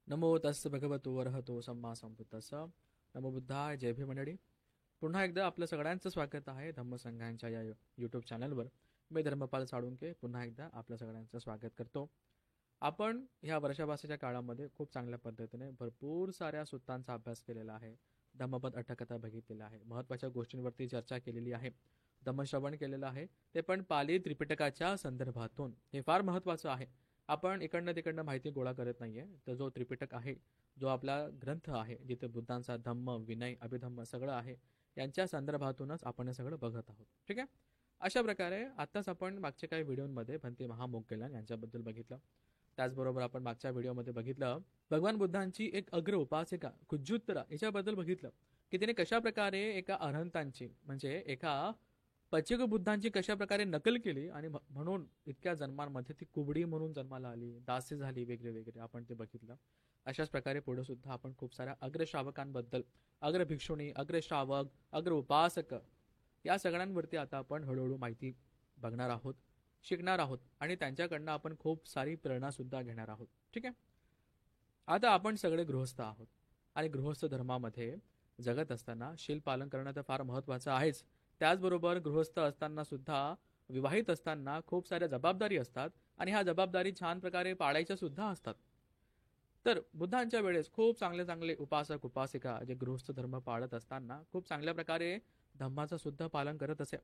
नमो तस् भगवतो वरहतो सम्मा संबुद्धस्स. नमो बुद्धाय. जय भीम मंडळी. पुन्हा एकदा आपलं सगळ्यांचं स्वागत आहे धम्मसंघांच्या या यूट्यूब चॅनलवर. मी धर्मपाल साळुंके पुन्हा एकदा आपलं सगळ्यांचं स्वागत करतो. आपण ह्या वर्षाभासाच्या काळामध्ये खूप चांगल्या पद्धतीने भरपूर साऱ्या सुत्तांचा अभ्यास केलेला आहे. धम्मपद अट्टकथा बघितलेला आहे. महत्त्वाच्या गोष्टींवरती चर्चा केलेली आहे. धम्मश्रवण केलेलं आहे, ते पण पाली त्रिपिटकाच्या संदर्भातून. हे फार महत्त्वाचं आहे. आपण इकडनं तिकडनं माहिती गोळा करत नाहीये. तर जो त्रिपिटक आहे, जो आपला ग्रंथ आहे, जिथे बुद्धांचा धम्म, विनय, अभिधम्म सगळं आहे, यांच्या संदर्भातूनच आपण हे सगळं बघत आहोत. ठीक आहे. अशा प्रकारे आत्ताच आपण मागच्या काही व्हिडिओमध्ये भंते महामोगगलान यांच्याबद्दल बघितलं. त्याचबरोबर आपण मागच्या व्हिडिओमध्ये बघितलं भगवान बुद्धांची एक अग्र उपासिका कुज्जुत्तरा याच्याबद्दल बघितलं की तिने कशा प्रकारे एका अरहंतांची म्हणजे एका पचिक बुद्धांची कशा प्रकारे नकल केली आणि म्हणून इतक्या जन्मांमध्ये ती कुबडी म्हणून जन्माला आली, दासी झाली, वेगळे वेगळे आपण ते बघितलं. अशाच प्रकारे पुढे सुद्धा आपण खूप साऱ्या अग्रश्रावकांबद्दल, अग्र भिक्षुणी, अग्रश्रावक, अग्र उपासक या सगळ्यांवरती आता आपण हळूहळू माहिती बघणार आहोत, शिकणार आहोत आणि त्यांच्याकडनं आपण खूप सारी प्रेरणा सुद्धा घेणार आहोत. ठीक आहे. आता आपण सगळे गृहस्थ आहोत आणि गृहस्थ धर्मामध्ये जगत असताना शील पालन करणं तर फार महत्त्वाचं आहेच. त्याचबरोबर गृहस्थ असताना सुद्धा, विवाहित असताना खूप साऱ्या जबाबदारी असतात आणि ह्या जबाबदारी छान प्रकारे पाळायच्या सुद्धा असतात. तर बुद्धांच्या वेळेस खूप चांगले चांगले उपासक उपासिका जे गृहस्थ धर्म पाळत असताना खूप चांगल्या प्रकारे धम्माचं सुद्धा पालन करत असे.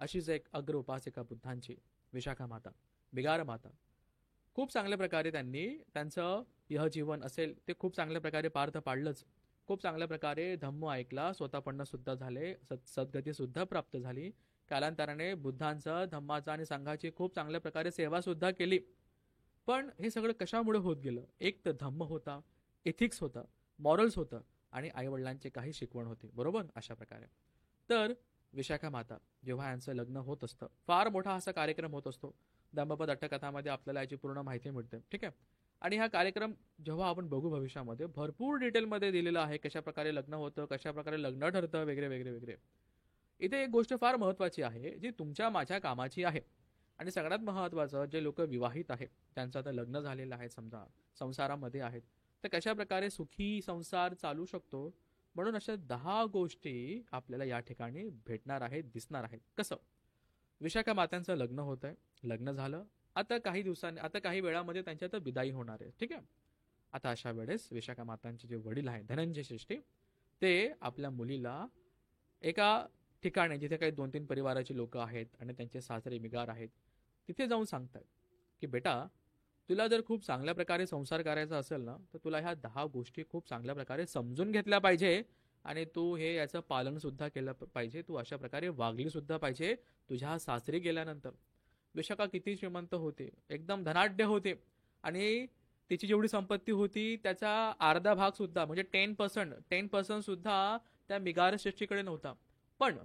अशीच एक अग्र उपासिका बुद्धांची विशाखा माता, बिगार माता, खूप चांगल्या प्रकारे त्यांनी त्यांचं यह जीवन असेल ते खूप चांगल्या प्रकारे पार्थ पाडलंच. खूप चांगल्या प्रकारे धम्म ऐकला, स्वतःपन्न सुद्धा झाले, सद्गती सुद्धा प्राप्त झाली. कालांतराने बुद्धांचं, धम्माचं आणि संघाची खूप चांगल्या प्रकारे सेवा सुद्धा केली. पण हे सगळं कशामुळे होत गेलं? एक तर धम्म होता, एथिक्स होता, मॉरल्स होतं आणि आईवडिलांचे काही शिकवण होती. बरोबर. अशा प्रकारे तर विशाखा माता जेव्हा यांचं लग्न होत असतं, फार मोठा असा कार्यक्रम होत असतो. धम्मपद अट्टकथामध्ये आपल्याला याची पूर्ण माहिती मिळते. ठीक आहे. आणि हा कार्यक्रम जेव्हा आपण बघू भविष्यामध्ये भरपूर डिटेलमध्ये दिलेला आहे, कशा प्रकारे लग्न होतं, कशा प्रकारे लग्न ठरतं, वेगळे वेगळे वेगळे. इथे एक गोष्ट फार महत्त्वाची आहे जी तुमच्या माझ्या कामाची आहे. आणि सगळ्यात महत्त्वाचं, जे लोक विवाहित आहेत, त्यांचं आता लग्न झालेलं आहे, समजा संसारामध्ये आहेत, तर कशा प्रकारे सुखी संसार चालू शकतो, म्हणून अशा 10 गोष्टी आपल्याला या ठिकाणी भेटणार आहेत, दिसणार आहेत. कसं? विशाखा मात्यांचं लग्न होत आहे, लग्न झालं, आता काही दिवसांनी, आता काही वेळामध्ये त्यांच्या तर विदाई होणार आहे. ठीक आहे. आता अशा वेळेस विशाखा मातांचे जे वडील आहेत धनंजय श्रेष्ठी, ते आपल्या मुलीला एका ठिकाणी जिथे काही 2-3 परिवाराची लोक आहेत आणि त्यांचे सासरे मिगार आहेत, तिथे जाऊन सांगतात की बेटा, तुला जर खूप चांगल्या प्रकारे संसार करायचा असेल ना, तर तुला ह्या 10 गोष्टी खूप चांगल्या प्रकारे समजून घेतल्या पाहिजे आणि तू हे याचं पालन सुद्धा केलं पाहिजे. तू अशा प्रकारे वागली सुद्धा पाहिजे तुझ्या सासरी गेल्यानंतर. विशाखा किती श्रीमंत होते, एकदम धनाढ्य होते आणि तिची जेवढी संपत्ती होती त्याचा अर्धा भाग सुद्धा म्हणजे 10% सुद्धा त्या मिगार श्रेष्ठीकडे नव्हता. पण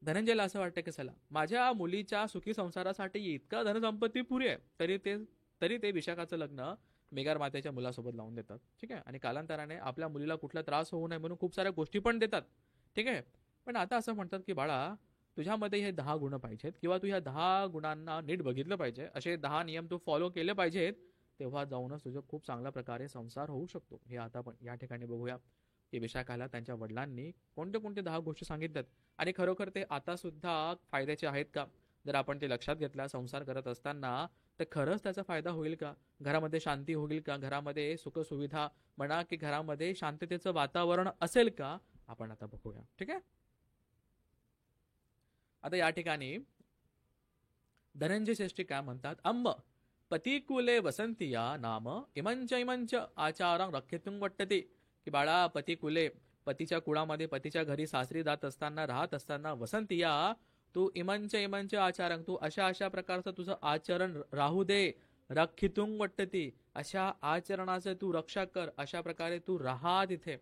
धनंजयला असं वाटतं की चला, माझ्या मुलीच्या सुखी संसारासाठी इतका धनसंपत्ती पुरी आहे, तरी ते विशाखाचं लग्न मेगार मातेच्या मुलासोबत लावून देतात. ठीक आहे. आणि कालांतराने आपल्या मुलीला कुठला त्रास होऊ नये म्हणून खूप साऱ्या गोष्टी पण देतात. ठीक आहे. पण आता असं म्हणतात की बाळा, तुझ्यामध्ये हे 10 गुण पाहिजेत किंवा तू ह्या 10 गुणांना नीट बघितलं पाहिजे, असे 10 नियम तू फॉलो केले पाहिजेत, तेव्हा जाऊनच तुझं खूप चांगल्या प्रकारे संसार होऊ शकतो. हे आता पण या ठिकाणी बघूया की विशाखाला त्यांच्या वडिलांनी कोणते कोणते 10 गोष्टी सांगितल्यात आणि खरोखर ते आता सुद्धा फायद्याचे आहेत का? जर आपण ते लक्षात घेतला संसार करत असताना, तर खरंच त्याचा फायदा होईल का? घरामध्ये शांती होईल का? घरामध्ये सुखसुविधा म्हणा की घरामध्ये शांततेचं वातावरण असेल का? आपण आता बघूया. ठीक आहे. आता या ठिकाणी धनंजय श्रेष्ठी काय म्हणतात? अम्म पतिकुले वसंतिया नाम इमंच इमंच आचारं रक्षितुं वट्टते. की बाळा, पतिकुले, पतीच्या कुळामध्ये, पतीच्या घरी सासरी जात असताना, राहत असताना, वसंतिया, तू इमंच इमंच आचारं, तू अशा अशा प्रकारचं तुझं आचरण राहू दे. रक्षितुं वट्टते, अशा आचरणाचं तू रक्षा कर, अशा प्रकारे तू राहा तिथे.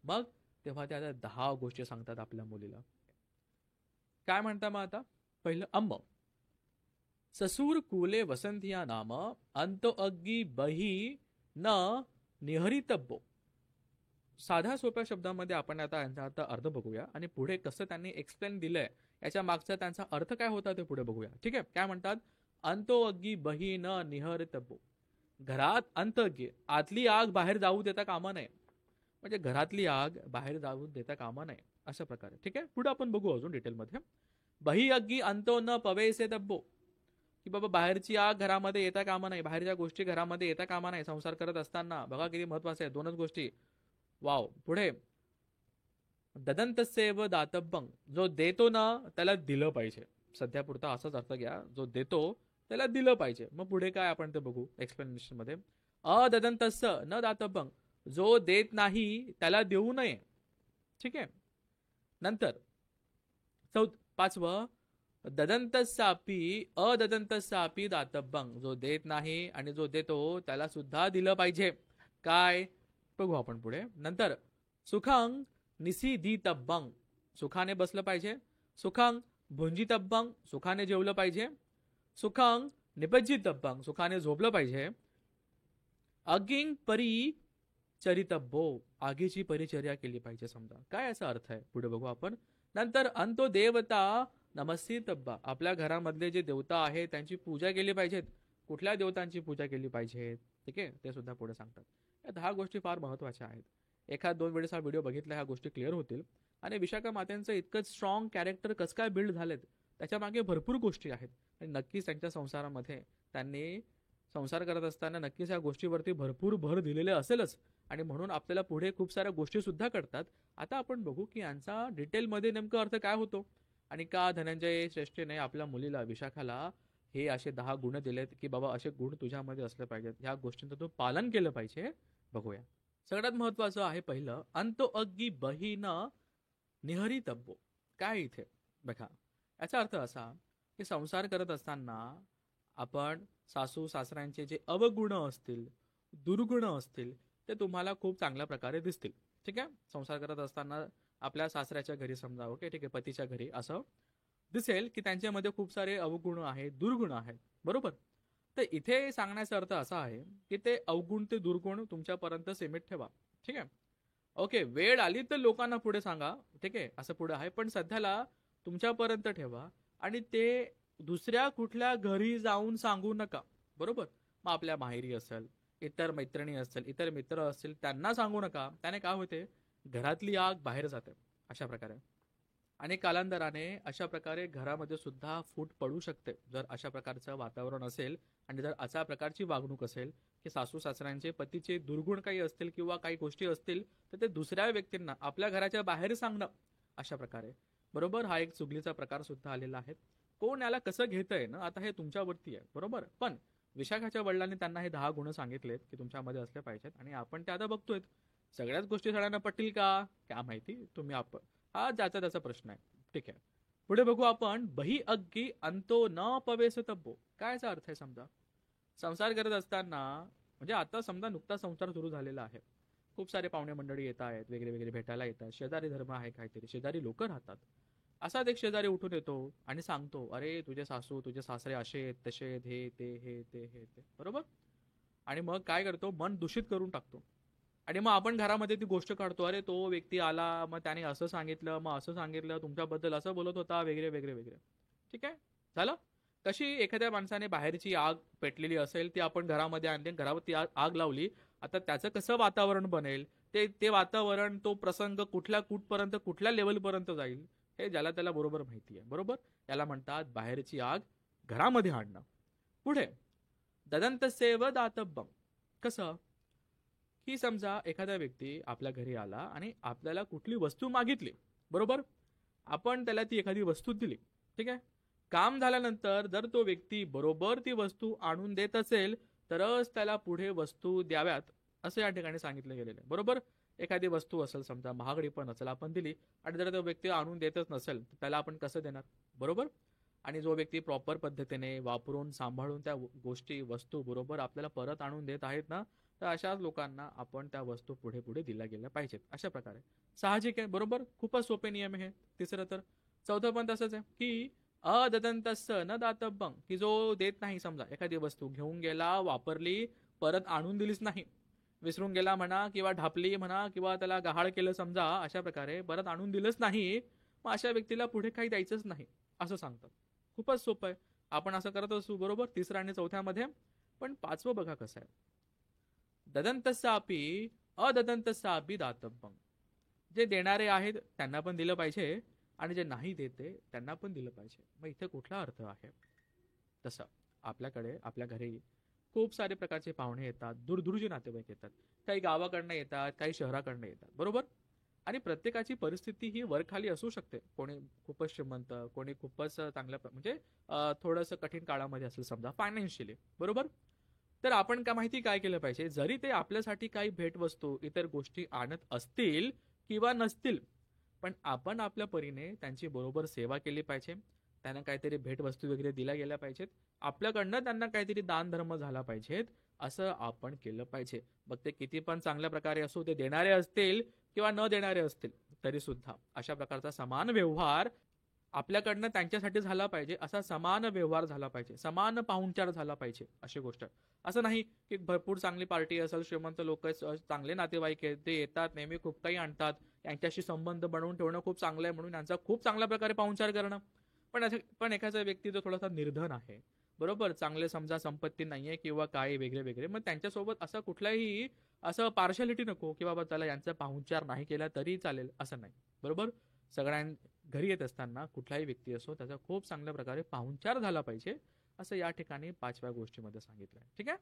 मग तेव्हा त्या 10 गोष्टी सांगतात आपल्या मुलीला. काय म्हणता मग आता? पहिलं, अम्म ससूर कुले वसंतिया नाम अंतो अग्गी बही न निहरितब्बो. साध्या सोप्या शब्दामध्ये आपण आता यांचा आता अर्थ बघूया आणि पुढे कसं त्यांनी एक्सप्लेन दिलंय याच्या मागचा त्यांचा अर्थ काय होता ते पुढे बघूया. ठीक आहे. काय म्हणतात? अंतो अग्गी बही न निहरितब्बो. घरात अंतर्गे आतली आग बाहेर जाऊ देता कामा नये. म्हणजे घरातली आग बाहेर जाऊ देता कामा नये अशा प्रकारे. ठीक आहे, पुढे आपण बघू अजून डिटेलमध्ये. बही अग्गी अंतो न पवेसे तब्बो, की बाबा बाहेरची आग घरामध्ये येता कामा नाही, बाहेरच्या गोष्टी घरामध्ये येता कामा नाही संसार करत असताना. बघा किती महत्वाचं आहे, दोनच गोष्टी. वाव. पुढे ददंतसेव दातब्बंग, जो देतो ना त्याला दिलं पाहिजे. सध्या पुरता असाच अर्थ घ्या, जो देतो त्याला दिलं पाहिजे. मग पुढे काय आपण ते बघू एक्सप्लेनेशन मध्ये. अददंतस्य न दातब्बंग, जो देत नाही त्याला देऊ नये. ठीक आहे. नंतर पाचवं, ददंतस्यापी अददंतस्यापी दातब्बंग, जो देत नाही आणि जो देतो त्याला सुद्धा दिलं पाहिजे. काय बघू आपण पुढे. नंतर सुखंग निसीदितब्बंग, सुखाने बसलं पाहिजे. सुखंग भुंजितब्बंग, सुखाने जेवलं पाहिजे. सुखंग निपज्जितब्बंग, सुखाने झोपलं पाहिजे. अगिंग परिचरितब्बो, आगीची परिचर्या केली पाहिजे. समजा काय याचा अर्थ आहे पुढे बघू आपण. नंतर अंतो देवता नमस्सितब्बा, आपल्या घरामधले जे देवता आहेत त्यांची पूजा केली पाहिजेत. कुठल्या देवतांची पूजा केली पाहिजे, ठीक आहे, ते सुद्धा पुढे सांगतात. या 10 गोष्टी फार महत्वाच्या आहेत. एखाद 2 वेळेस हा व्हिडिओ बघितला ह्या गोष्टी क्लिअर होतील. आणि विशाखा मातेंचं इतकं स्ट्रॉंग कॅरेक्टर कसं काय बिल्ड झालेत त्याच्या मागे भरपूर गोष्टी आहेत. आणि नक्कीच त्यांच्या संसारामध्ये त्यांनी संसार करत असताना नक्कीच या गोष्टीवरती भरपूर भर दिलेले असेलच. आणि म्हणून आपल्याला पुढे खूप साऱ्या गोष्टी सुद्धा कळतात. आता आपण बघू की यांचा डिटेलमध्ये नेमकं अर्थ काय होतो आणि का धनंजय श्रेष्ठीने आपल्या मुलीला विशाखाला हे असे 10 गुण दिलेत की बाबा असे गुण तुझ्यामध्ये असले पाहिजेत, ह्या गोष्टींचं तू पालन केलं पाहिजे. बघूया. सगळ्यात महत्वाचं आहे पहिलं, अंतो अग्गी बहीन निहरितब्बो. काय इथे बघा, याचा अर्थ असा की संसार करत असताना आपण सासू सासऱ्यांचे जे अवगुण असतील, दुर्गुण असतील, ते तुम्हाला खूप चांगल्या प्रकारे दिसतील. ठीक आहे. संसार करत असताना आपल्या सासऱ्याच्या घरी समजा, ओके ठीक आहे, पतीच्या घरी असं दिसेल की त्यांच्यामध्ये खूप सारे अवगुण आहेत, दुर्गुण आहेत. बरोबर. तर इथे सांगण्याचा अर्थ असा आहे की ते अवगुण ते दुर्गुण तुमच्यापर्यंत सीमित ठेवा. ठीक आहे. ओके, वेळ आली तर लोकांना पुढे सांगा. ठीक आहे, असं पुढे आहे, पण सध्याला तुमच्यापर्यंत ठेवा. आणि ते दुसऱ्या कुठल्या घरी जाऊन सांगू नका. बरोबर. मग आपल्या माहेरी असेल, इतर मैत्रिणी असेल, इतर मित्र असतील, त्यांना सांगू नका. त्याने काय होते, घरातली आग बाहेर जाते अशा प्रकारे. आणि कालांतराने अशा प्रकारे घरामध्ये सुद्धा फूट पडू शकते जर अशा प्रकारचं वातावरण असेल आणि जर अशा प्रकारची वागणूक असेल की सासू सासऱ्यांचे पतीचे दुर्गुण काही असतील किंवा काही गोष्टी असतील तर ते दुसऱ्या व्यक्तींना आपल्या घराच्या बाहेर सांगणं अशा प्रकारे. बरोबर. हा एक चुगलीचा प्रकार सुद्धा आलेला आहे. कोण याला कसं घेतंय ना, आता हे तुमच्यावरती आहे. बरोबर. पण विशाखाच्या वडिलांनी त्यांना हे 10 गुण सांगितलेत की तुमच्यामध्ये असले पाहिजेत आणि आपण ते आता बघतोय. सगळ्याच गोष्टी सगळ्यांना पटतील का काय माहिती, तुम्ही आपण हा ज्याचा त्याचा प्रश्न आहे. ठीक आहे. पुढे बघू आपण. बही अग्गी अंतो न पवेसतब्बो. काय याचा अर्थ आहे. समजा संसार करत असताना म्हणजे आता समजा नुकता संसार सुरू झालेला आहे, खूप सारे पाहुणे मंडळी येत आहेत, वेगळे वेगळे भेटायला येतात, शेजारी धर्म आहे, काहीतरी शेजारी लोक राहतात. असाच एक शेजारी उठून येतो आणि सांगतो, अरे तुझे सासू तुझे सासरे असे आहेत तसे आहेत, हे ते हे ते हे ते. बरोबर. आणि मग काय करतो, मन दूषित करून टाकतो. आणि मग आपण घरामध्ये ती गोष्ट काढतो, अरे तो व्यक्ती आला, मग त्याने असं सांगितलं, मग असं सांगितलं, तुमच्याबद्दल असं बोलत होता, वेगळे वेगळे वेगळे. ठीक आहे. झालं. कशी एखाद्या माणसाने बाहेरची आग पेटलेली असेल ती आपण घरामध्ये आणली, घरावरती आग लावली. आता त्याचं कसं वातावरण बनेल, ते ते वातावरण, तो प्रसंग कुठल्या कुठपर्यंत कुठल्या लेवलपर्यंत जाईल हे ज्याला त्याला बरोबर माहिती आहे. बरोबर. याला म्हणतात बाहेरची आग घरामध्ये आणणं. पुढे ददंतसेव दातब्बम. कसं की समजा एखादा व्यक्ती आपल्या घरी आला आणि आपल्याला कुठली वस्तू मागितली. बरोबर. आपण त्याला ती एखादी वस्तू दिली. ठीक आहे. काम झाल्यानंतर जर तो व्यक्ती बरोबर ती वस्तू आणून देत असेल तरच त्याला पुढे वस्तू द्याव्यात असं या ठिकाणी सांगितलं गेलेलं आहे. बरोबर. एखादी वस्तू असेल समजा महागडी पण असेल, आपण दिली आणि जर तो व्यक्ती आणून देतच नसेल तर त्याला आपण कसं देणार. बरोबर. आणि जो व्यक्ती प्रॉपर पद्धतीने वापरून सांभाळून त्या गोष्टी वस्तू बरोबर आपल्याला परत आणून देत आहेत ना, तर अशाच लोकांना आपण त्या वस्तू पुढे पुढे दिल्या गेल्या पाहिजेत अशा प्रकारे. साहजिक आहे. बरोबर. खूपच सोपे नियम आहे. तिसरं तर चौथं पण तसंच आहे की अददंतस्य न दातब्बं, की जो देत नाही. समजा एखादी वस्तू घेऊन गेला, वापरली, परत आणून दिलीच नाही, विसरून गेला म्हणा किंवा ढापली म्हणा किंवा त्याला गहाळ केलं समजा, अशा प्रकारे परत आणून दिलंच नाही, मग अशा व्यक्तीला पुढे काही द्यायचंच नाही असं सांगतात. खूपच सोपं आहे. आपण असं करत असू. बरोबर. तिसरं आणि चौथ्यामध्ये. पण पाचवं बघा कसं आहे. ददन्तस्यापि अददन्तस्यापि दातव्यम. जे देणारे आहेत त्यांना पण दिलं पाहिजे आणि जे नाही देते त्यांना पण दिलं पाहिजे. मग इथे कुठला अर्थ आहे? तसं आपल्याकडे आपल्या घरी खूप सारे प्रकारचे पाहुणे येतात, दूरदूरचे नातेवाईक येतात, काही गावाकडनं येतात, काही शहराकडनं येतात, बरोबर. आणि प्रत्येकाची परिस्थिती ही वरखाली असू शकते. कोणी खूपच श्रीमंत, कोणी खूपच चांगल्या म्हणजे थोडंसं कठीण काळामध्ये असेल समजा फायनान्शियली, बरोबर. तर आपण काय माहिती काय केलं पाहिजे, जरी ते आपल्यासाठी काही भेटवस्तू इतर गोष्टी आणत असतील किंवा नसतील, पण आपण आपल्या परीने त्यांची बरोबर सेवा केली पाहिजे. त्यांना काहीतरी भेटवस्तू वगैरे दिल्या गेल्या पाहिजेत. आपल्याकडनं त्यांना काहीतरी दान धर्म झाला पाहिजेत, असं आपण केलं पाहिजे. मग ते किती पण चांगल्या प्रकारे असो, ते देणारे असतील किंवा न देणारे असतील तरी सुद्धा अशा प्रकारचा समान व्यवहार आपल्याकडनं त्यांच्यासाठी झाला पाहिजे. असा समान व्यवहार झाला पाहिजे, समान पाहुणचार झाला पाहिजे अशी गोष्ट. असं नाही की भरपूर चांगली पार्टी असेल, श्रीमंत लोक चांगले नातेवाईक आहेत, ते येतात नेहमी खूप काही आणतात, यांच्याशी संबंध बनवून ठेवणं खूप चांगलं आहे म्हणून यांचा खूप चांगल्या प्रकारे पाहुणचार करणं. पण एखादा व्यक्ती जो थोडासा निर्धन आहे, बरोबर, चांगले समजा संपत्ती नाहीये किंवा काय वेगळे वेगळे, मग त्यांच्यासोबत असं कुठलाही असं पार्शालिटी नको की बाबा त्याला यांचा पाहुणचार नाही केला तरी चालेल, असं नाही, बरोबर. सगळ्यां घरी येत असताना कुठलाही व्यक्ती असो त्याचा खूप चांगल्या प्रकारे पाहुणचार झाला पाहिजे, असं या ठिकाणी 5व्या गोष्टीमध्ये सांगितलंय. ठीक आहे.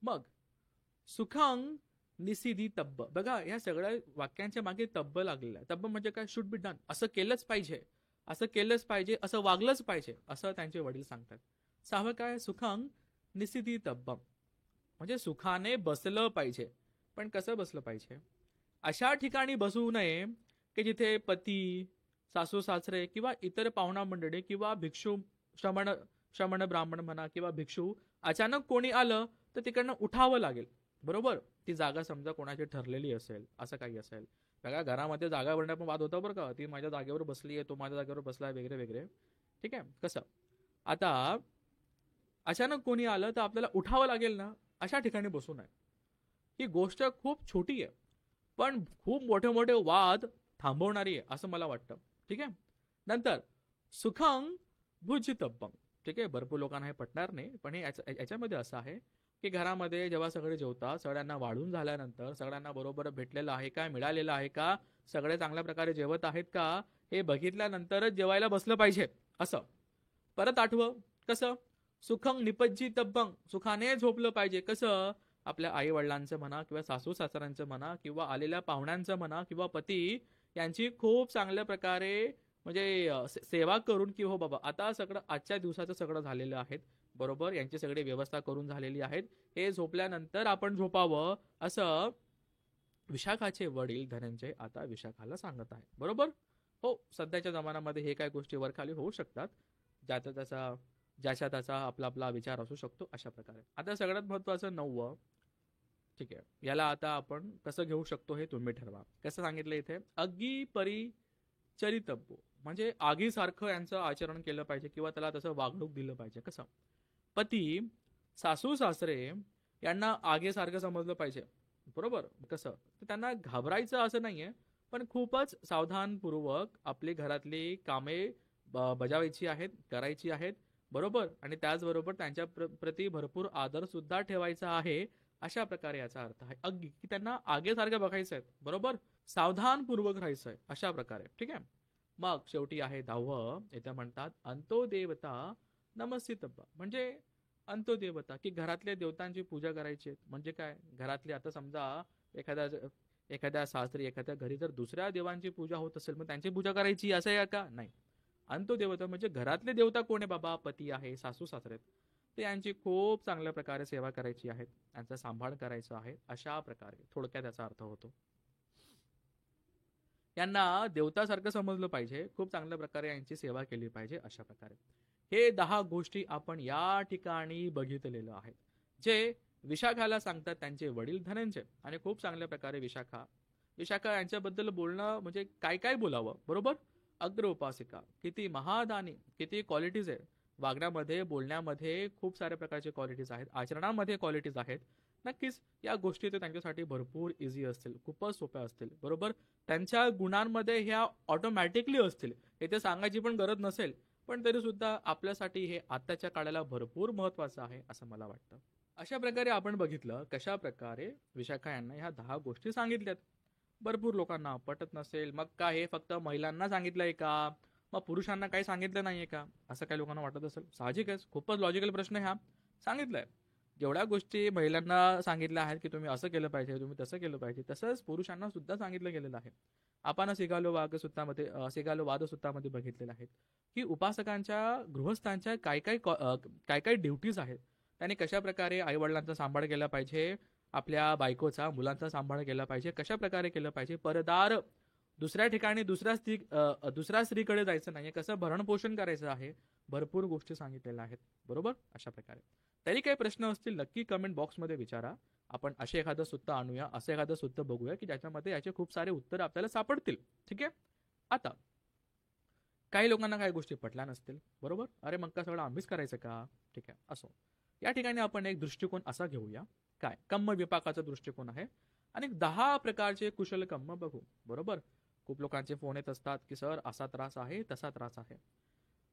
मग सुखं निसिदी तब्ब, बघा या सगळ्या वाक्यांच्या मागे तब्ब लागलेला आहे. तब्ब म्हणजे काय, शुड बी डन, असं केलंच पाहिजे, असं केलंच पाहिजे, असं वागलंच पाहिजे, असं त्यांचे वडील सांगतात. 6वं काय, सुखं निसिदी तब्बम, म्हणजे सुखाने बसलं पाहिजे. पण कसं बसलं पाहिजे? अशा ठिकाणी बसू नये की जिथे पती, सासू सासरे किंवा इतर पाहुणा मंडळी किंवा भिक्षू, श्रमण श्रमण ब्राह्मण म्हणा किंवा भिक्षू अचानक कोणी आलं तर तिकडनं उठावं लागेल, बरोबर. ती जागा समजा कोणाची ठरलेली असेल, असं काही असेल, बघा घरामध्ये जागा भरण्या पण वाद होता बरं का, ती माझ्या जागेवर बसली आहे, तो माझ्या जागेवर बसलाय वगैरे वगैरे. ठीक आहे. कसं आता अचानक कोणी आलं तर आपल्याला उठावं लागेल ना, अशा ठिकाणी बसू नये. ही गोष्ट खूप छोटी आहे पण खूप मोठे मोठे वाद थांबवणारी आहे असं मला वाटतं. ठीक आहे. नंतर सुखं भुजितब्बम. ठीक आहे, भरपूर लोकांना हे पटणार नाही, पण हे याच्यामध्ये असं आहे की घरामध्ये जेव्हा सगळे जेवतात, सगळ्यांना वाढून झाल्यानंतर सगळ्यांना बरोबर भेटलेलं आहे का, मिळालेलं आहे का, सगळे चांगल्या प्रकारे जेवत आहेत का, हे बघितल्यानंतरच जेवायला बसलं पाहिजे. असं परत आठवं. कसं, सुखं निपज्जितब्बं, सुखाने झोपलं पाहिजे. कसं, आपल्या आई वडिलांचं म्हणा किंवा सासू सासऱ्यांचं म्हणा किंवा आलेल्या पाहुण्यांचं म्हणा किंवा पती यांची खूप चांगल्या प्रकारे म्हणजे सेवा करून की हो बाबा आता सगळं आजच्या दिवसाचं सगळं झालेलं आहे, बरोबर, यांची सगळी व्यवस्था करून झालेली आहेत, हे झोपल्यानंतर आपण झोपावं, असं विशाखाचे वडील धनंजय आता विशाखाला सांगत आहे, बरोबर. हो, सध्याच्या जमान्यामध्ये हे काय गोष्टी वरखाली होऊ शकतात, ज्याचा त्याचा ज्याच्या त्याचा आपला आपला विचार असू शकतो, अशा प्रकारे. आता सगळ्यात महत्वाचं 9वं. ठीक आहे, याला आता आपण कसं घेऊ शकतो हे तुम्ही ठरवा. कसं सांगितलं इथे, अग्गी परिचरितब्बो, म्हणजे आगीसारखं यांचं आचरण केलं पाहिजे किंवा त्याला तसं वागणूक दिलं पाहिजे. कसं, पती सासू सासरे यांना आगीसारखं समजलं पाहिजे, बरोबर. कसं, तर त्यांना घाबरायचं असं नाहीये, पण खूपच सावधानपूर्वक आपली घरातली कामे बजावायची आहेत, करायची आहेत, बरोबर. आणि त्याचबरोबर त्यांच्या प्रती भरपूर आदर सुद्धा ठेवायचा आहे, अशा प्रकारे याचा अर्थ आहे. अगदी की त्यांना आगेसारखं बघायचं आहे, बरोबर, सावधानपूर्वक राहायचं आहे, अशा प्रकारे. ठीक आहे. मग शेवटी आहे 10वं. इथे म्हणतात अंतो देवता नमस्तितब्बा, म्हणजे अंतो देवता की घरातल्या देवतांची पूजा करायची. म्हणजे काय, घरातले आता समजा एखाद्या एखाद्या सासरी एखाद्या घरी जर दुसऱ्या देवांची पूजा होत असेल मग त्यांची पूजा करायची, असं आहे का? नाही. अंतो देवता म्हणजे घरातले देवता कोण आहे बाबा, पती आहे, सासू सासरे, ते यांची खूप चांगल्या प्रकारे सेवा करायची आहे, त्यांचा सांभाळ करायचा आहे, अशा प्रकारे थोडक्यात त्याचा अर्थ होतो. यांना देवतासारखं समजलं पाहिजे, खूप चांगल्या प्रकारे यांची सेवा केली पाहिजे, अशा प्रकारे. हे 10 गोष्टी आपण या ठिकाणी बघितलेलं आहे, जे विशाखाला सांगतात त्यांचे वडील धनंजय. आणि खूप चांगल्या प्रकारे विशाखा यांच्याबद्दल बोलणं म्हणजे काय काय बोलावं, बरोबर. अग्र उपासिका, किती महादानी, किती क्वालिटीज आहे वागण्यामध्ये, बोलण्यामध्ये खूप साऱ्या प्रकारचे क्वालिटीज आहेत, आचरणामध्ये क्वालिटीज आहेत. नक्कीच या गोष्टी तर त्यांच्यासाठी भरपूर इझी असतील, खूपच सोप्या असतील, बरोबर. त्यांच्या गुणांमध्ये ह्या ऑटोमॅटिकली असतील, हे ते सांगायची पण गरज नसेल, पण तरी सुद्धा आपल्यासाठी हे आताच्या काळाला भरपूर महत्वाचं आहे असं मला वाटतं. अशा प्रकारे आपण बघितलं कशा प्रकारे विशाखा यांना ह्या 10 गोष्टी सांगितल्यात. भरपूर लोकांना पटत नसेल, मग काय हे फक्त महिलांना सांगितलंय का, मग पुरुषांना काही सांगितलं नाहीये का, असं काही लोकांना वाटत असेल. साहजिक आहे, खूपच लॉजिकल प्रश्न आहे हा. सांगितलंय जेवढ्या गोष्टी महिलांना सांगितल्या आहेत की तुम्ही असं केलं पाहिजे, तुम्ही तसं केलं पाहिजे, तसंच पुरुषांना सुद्धा सांगितलं गेलेलं आहे. आपण सिगालो वादसुत्तामध्ये बघितलेलं आहे की उपासकांच्या गृहस्थांच्या काय काय ड्युटीज आहेत. त्यांनी कशा प्रकारे आई वडिलांचा सांभाळ केला पाहिजे, आपल्या बायकोचा मुलांचा सांभाळ केला पाहिजे, कशा प्रकारे केलं पाहिजे, परदार दुसऱ्या ठिकाणी दुसऱ्या स्त्रीकडे जायचं नाहीये, कसं भरण पोषण करायचं आहे, भरपूर गोष्टी सांगितलेल्या आहेत. बरोबर. अशा प्रकारे तरी काही प्रश्न असतील नक्की कमेंट बॉक्समध्ये विचारा. आपण असे एखादं सुत्त आणूया, असं एखादं सुत्त बघूया की ज्याच्यामध्ये याचे खूप सारे उत्तर आपल्याला सापडतील. ठीक आहे. आता काही लोकांना काही गोष्टी पटल्या नसतील. बरोबर. अरे मग का सगळं आम्हीच करायचं का. ठीक आहे. असो, या ठिकाणी आपण एक दृष्टिकोन असा घेऊया, काय कम्म विपाकाचा दृष्टिकोन आहे, आणि 10 प्रकारचे कुशल कम्म बघू. बरोबर. खूप लोकांचे फोन येत असतात की सर असा त्रास आहे, तसा त्रास आहे.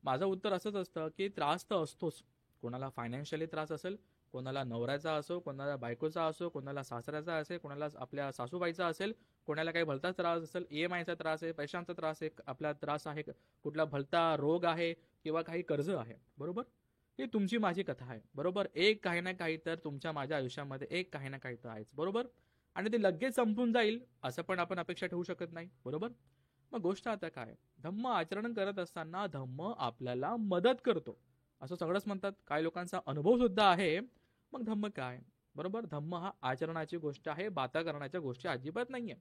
माझं उत्तर असंच असतं की त्रास तर असतोच. कोणाला फायनान्शियली त्रास असेल, कोणाला नवऱ्याचा असो, कोणाला बायकोचा असो, कोणाला सासऱ्याचा असेल, कोणाला आपल्या सासूबाईचा असेल, कोणाला काही भलता त्रास असेल, EMIचा त्रास आहे, पैशांचा त्रास आहे, आपला त्रास आहे, कुठला भलता रोग आहे किंवा काही कर्ज आहे. बरोबर. ही तुमची माझी कथा आहे. बरोबर. एक काही ना काही तर तुमच्या माझ्या आयुष्यामध्ये एक काही ना काही तर आहेच. बरोबर. आणि ते लगेच संपून जाईल असं पण आपण अपेक्षा ठेवू शकत नाही. बरोबर. मग गोष्ट आता काय, धम्म आचरण करत असताना धम्म आपल्याला मदत करतो असं सगळंच म्हणतात. काही लोकांचा अनुभव सुद्धा आहे. मग धम्म काय. बरोबर. धम्म हा आचरणाची गोष्ट आहे, बाता करण्याच्या गोष्टी अजिबात नाहीये.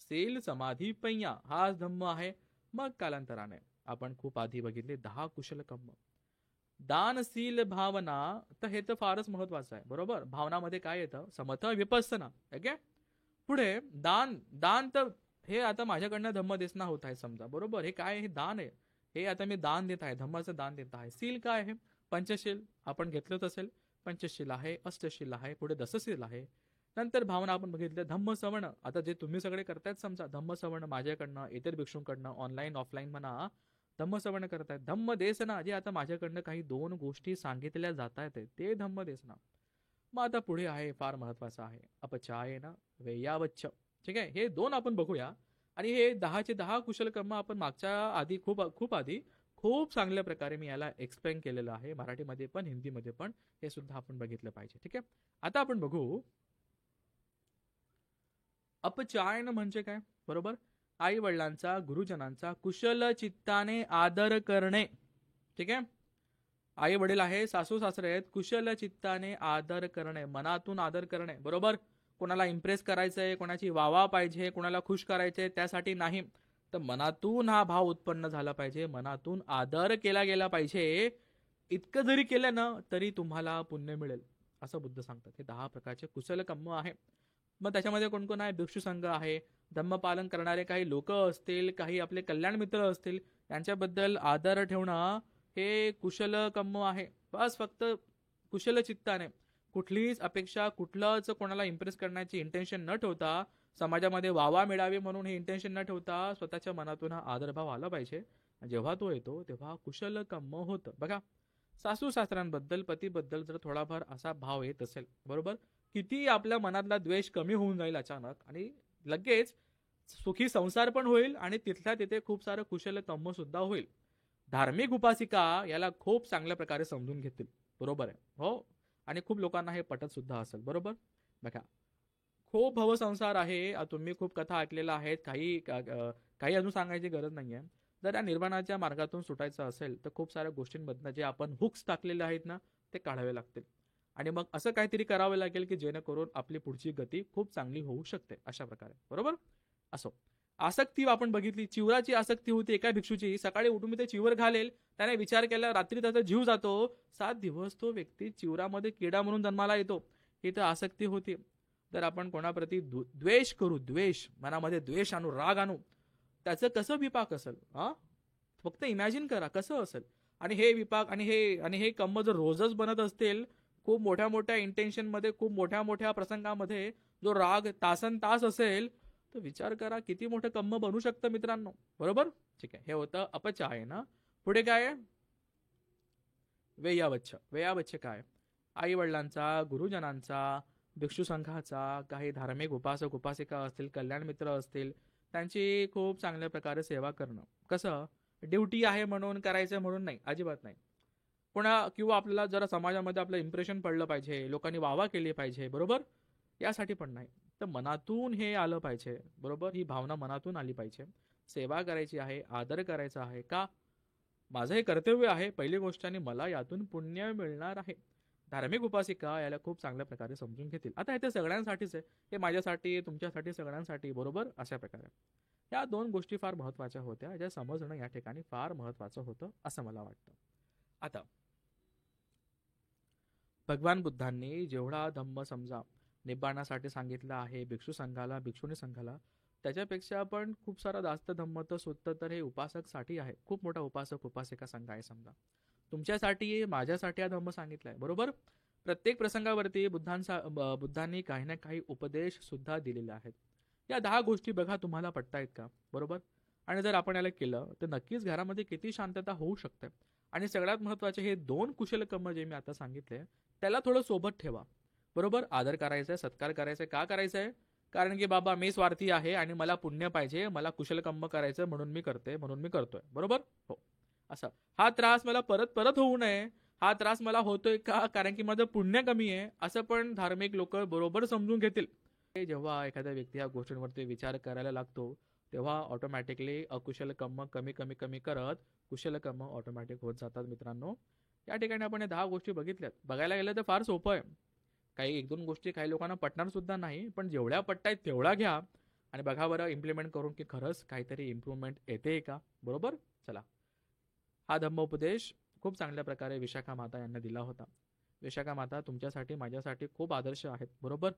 सील समाधी पैया हाच धम्म आहे. मग कालांतराने आपण खूप आधी बघितले 10 कुशल कर्म. दानशील भावना, तर हे तर फारच महत्वाचं आहे. बरोबर. भावनामध्ये काय येतं, समथ विपස්සना. ओके. पुढे दान. दान तर हे आता माझ्याकडनं धम्मदेसना होत आहे समजा. बरोबर. हे काय, हे दान आहे. हे आता मी दान देत आहे, धम्माचं दान देत आहे. सील काय आहे, पंचशील आपण घेतलंच असेल. पंचशील आहे, अष्टशील आहे, पुढे दशशील आहे. नंतर भावना आपण बघितलं धम्म सवर्ण. आता जे तुम्ही सगळे करतायत समजा धम्म सवर्ण, माझ्याकडनं इतर भिक्षूंकडनं ऑनलाईन ऑफलाईन म्हणा धम्म सवर्ण करतायत. धम्म देसना, जे आता माझ्याकडनं काही 2 गोष्टी सांगितल्या जात आहेत ते धम्म देसना. मग आता पुढे आहे फार महत्वाचं आहे, अपचायेन वेयावच्च. ठीक आहे. हे 2 आपण बघूया. आणि हे 10चे 10 कुशल कर्म आपण मागच्या आधी खूप आधी खूप चांगल्या प्रकारे मी याला एक्सप्लेन केलेलं आहे, मराठीमध्ये पण हिंदीमध्ये पण. हे सुद्धा आपण बघितलं पाहिजे. ठीक आहे. आता आपण बघू अपचायन म्हणजे काय. बरोबर. आई वडिलांचा, गुरुजनांचा कुशल चित्ताने आदर करणे. ठीक आहे. आई वडील आहे, सासू सासरे आहेत, कुशल चित्ताने आदर करणे, मनातून आदर करणे. बरोबर. कोणाला इम्प्रेस करायचंय, कोणाची वावा पाहिजे, कोणाला खुश करायचंय त्यासाठी नाही, तर मनातून हा भाव उत्पन्न झाला पाहिजे, मनातून आदर केला गेला पाहिजे. इतकं जरी केलं ना तरी तुम्हाला पुण्य मिळेल असं बुद्ध सांगतात. हे 10 प्रकारचे कुशल कर्म आहे. मग त्याच्यामध्ये कोण कोण आहे, भिक्षू संघ आहे, धम्मपालन करणारे काही लोक असतील, काही आपले कल्याण मित्र असतील, यांच्याबद्दल आदर ठेवणं हे कुशल कर्म आहे. बस फक्त कुशल चित्ताने, कुठलीच अपेक्षा, कुठलंच कोणाला इम्प्रेस करण्याची इंटेन्शन न ठेवता, समाजामध्ये वावा मिळावी म्हणून हे इंटेन्शन न ठेवता स्वतःच्या मनातून हा आदरभाव आला पाहिजे. जेव्हा तो येतो तेव्हा कुशल कर्म होतं. बघा, सासू सासऱ्यांबद्दल, पतीबद्दल जर थोडाफार असा भाव येत असेल, बरोबर, किती आपल्या मनातला द्वेष कमी होऊन जाईल अचानक, आणि लगेच सुखी संसार पण होईल आणि तिथल्या तिथे खूप सारं कुशल कर्म सुद्धा होईल. धार्मिक उपासिका याला खूप चांगल्या प्रकारे समजून घेतील. बरोबर आहे. हो. आणि खूप लोकांना हे पटत सुद्धा असेल. बरोबर. बघा, खूप भवसंसार आहे, तुम्ही खूप कथा ऐकलेल्या आहेत, काही अजून सांगायची गरज नाहीये. जर या निर्वाणाच्या मार्गातून सुटायचं असेल तर खूप साऱ्या गोष्टींमधनं जे आपण हुक्स टाकलेले आहेत ना ते काढावे लागतील. आणि मग असं काहीतरी करावं लागेल की जेणेकरून आपली पुढची गती खूप चांगली होऊ शकते अशा प्रकारे. बरोबर. असो, आसक्ती आपण बघितली. चिवराची आसक्ती होती एका भिक्षूची. सकाळी उठून मी ते चिवर घालेल, त्याने विचार केला, रात्री त्याचा जीव जातो. 7 दिवस तो व्यक्ती चिवरामध्ये किडा म्हणून जन्माला येतो. ही तर आसक्ती होती. तर आपण कोणाप्रती द्वेष करू, द्वेष मनामध्ये द्वेष आणू, राग आणू, त्याचं कसं विपाक असेल. फक्त इमॅजिन करा कसं असेल. आणि हे विपाक आणि हे कर्म जर रोजच बनत असतील, खूप मोठ्या मोठ्या इंटेन्शन मध्ये, खूप मोठ्या मोठ्या प्रसंगामध्ये जो राग तासन तास असेल, तर विचार करा किती मोठं कर्म बनू शकतं मित्रांनो. बरोबर. ठीक आहे. हे होतं अपचायन. पुढे काय, वेयावच्छ. वेयावच्छ काय, आई वडिलांचा, गुरुजनांचा, भिक्षू संघाचा, काही धार्मिक उपासक उपासिका असतील, कल्याण मित्र असतील, त्यांची खूप चांगल्या प्रकारे सेवा करणं. कसं ड्युटी आहे म्हणून करायचं म्हणून नाही, अजिबात नाही. पुन्हा किंवा आपल्याला जरा समाजामध्ये आपलं इम्प्रेशन पडलं पाहिजे, लोकांनी वाहवा केली पाहिजे, बरोबर, यासाठी पण नाही. तर मनातून हे आलं पाहिजे, बरोबर, ही भावना मनातून आली पाहिजे. सेवा करायची आहे, आदर करायचा आहे का, माझं हे कर्तव्य आहे पहिली गोष्ट, आणि मला यातून पुण्य मिळणार आहे. धार्मिक उपासिका याला खूप चांगल्या प्रकारे समजून घेतील. आता हे ते सगळ्यांसाठीच आहे, हे माझ्यासाठी, तुमच्यासाठी, सगळ्यांसाठी, बरोबर, अशा प्रकारे या दोन गोष्टी फार महत्वाच्या होत्या, ज्या समजणं या ठिकाणी फार महत्वाचं होतं असं मला वाटतं. आता भगवान बुद्धांनी जेवढा धम्म समजा निब्बाणासाठी सांगितलं आहे भिक्षू संघाला, भिक्षुणी संघाला, त्याच्यापेक्षा पण खूप सारा जास्त धम्म तर सुद्धा तर हे उपासकसाठी आहे. खूप मोठा उपासक उपासिका संघ आहे समजा. तुमच्यासाठी माझ्यासाठी हा धम्म सांगितलाय, बरोबर. प्रत्येक प्रसंगावरती बुद्धांनी काही ना काही उपदेश सुद्धा दिलेले आहेत. या 10 गोष्टी बघा तुम्हाला पटतायत का, बरोबर. आणि जर आपण याला केलं तर नक्कीच घरामध्ये किती शांतता होऊ शकते. आणि सगळ्यात महत्वाचे हे 2 कुशल कर्म जे मी आता सांगितले त्याला थोडं सोबत ठेवा, बरोबर. आदर करायचा आहे, सत्कार करायचा आहे, का करायचा आहे, कारण की बाबा मी स्वार्थी आहे आणि मला पुण्य पाहिजे, मला कुशल कर्म करायचं म्हणून मी करते, म्हणून मी करतोय, बरोबर. हो, असं. हा त्रास मला परत परत होऊ नये, हा त्रास मला होतोय का कारण की माझं पुण्य कमी आहे, असं पण धार्मिक लोक बरोबर समजून घेतील. जेव्हा एखाद्या व्यक्ती या गोष्टींवरती विचार करायला लागतो तेव्हा ऑटोमॅटिकली अकुशल कर्म कमी कमी कमी करत कुशल कर्म ऑटोमॅटिक होत जातात मित्रांनो. या ठिकाणी आपण या 10 गोष्टी बघितल्यात. बघायला गेलं तर फार सोपं आहे. काही 1-2 गोष्टी काही लोकांना पटणार सुद्धा नाही, पण जेवढ्या पटतायत तेवढा घ्या आणि बघा बरं इम्प्लिमेंट करून की खरंच काहीतरी इम्प्रूव्हमेंट येते का, बरोबर. चला, हा धम्मोपदेश खूप चांगल्या प्रकारे विशाखा माता यांना दिला होता. विशाखा माता तुमच्यासाठी माझ्यासाठी खूप आदर्श आहेत, बरोबर.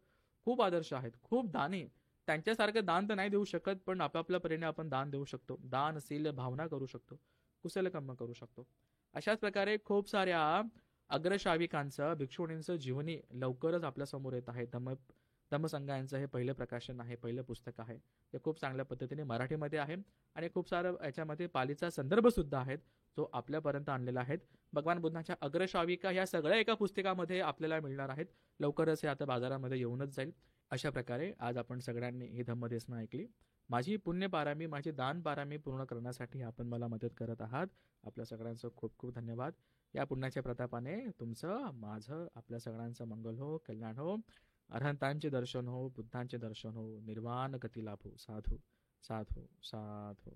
खूप आदर्श आहेत, खूप दानी. त्यांच्यासारखं दान तर नाही देऊ शकत, पण आपापल्या परीने आपण दान देऊ शकतो, दानशील भावना करू शकतो, कुशल कर्म करू शकतो. अशाच प्रकारे खूप साऱ्या अग्रशाविकांचं भिक्षुणींचं जीवनी लवकरच आपल्या समोर येत आहे. धम्मसंघांचं हे पहिलं प्रकाशन आहे, पहिलं पुस्तक आहे. ते खूप चांगल्या पद्धतीने मराठीमध्ये आहे आणि खूप सारं याच्यामध्ये पालीचा संदर्भ सुद्धा आहेत जो आपल्यापर्यंत आणलेला आहे. भगवान बुद्धांच्या अग्रशाविका ह्या सगळ्या एका पुस्तकामध्ये आपल्याला मिळणार आहेत. लवकरच हे आता बाजारामध्ये येऊनच जाईल. अशा प्रकारे आज आपण सगळ्यांनी ही धम्मदेशना ऐकली. माझी पुण्य पारामी, माझी दान पारामी पूर्ण करण्यासाठी आपण मला मदत करत आहात. आपल्या सगळ्यांचं खूप खूप धन्यवाद. या पुण्याच्या प्रतापाने तुमचं, माझं, आपल्या सगळ्यांचं मंगल हो, कल्याण हो, अरहंतांचे दर्शन हो, बुद्धांचे दर्शन हो, निर्वाण गती लाभो. साधू साधू साधू.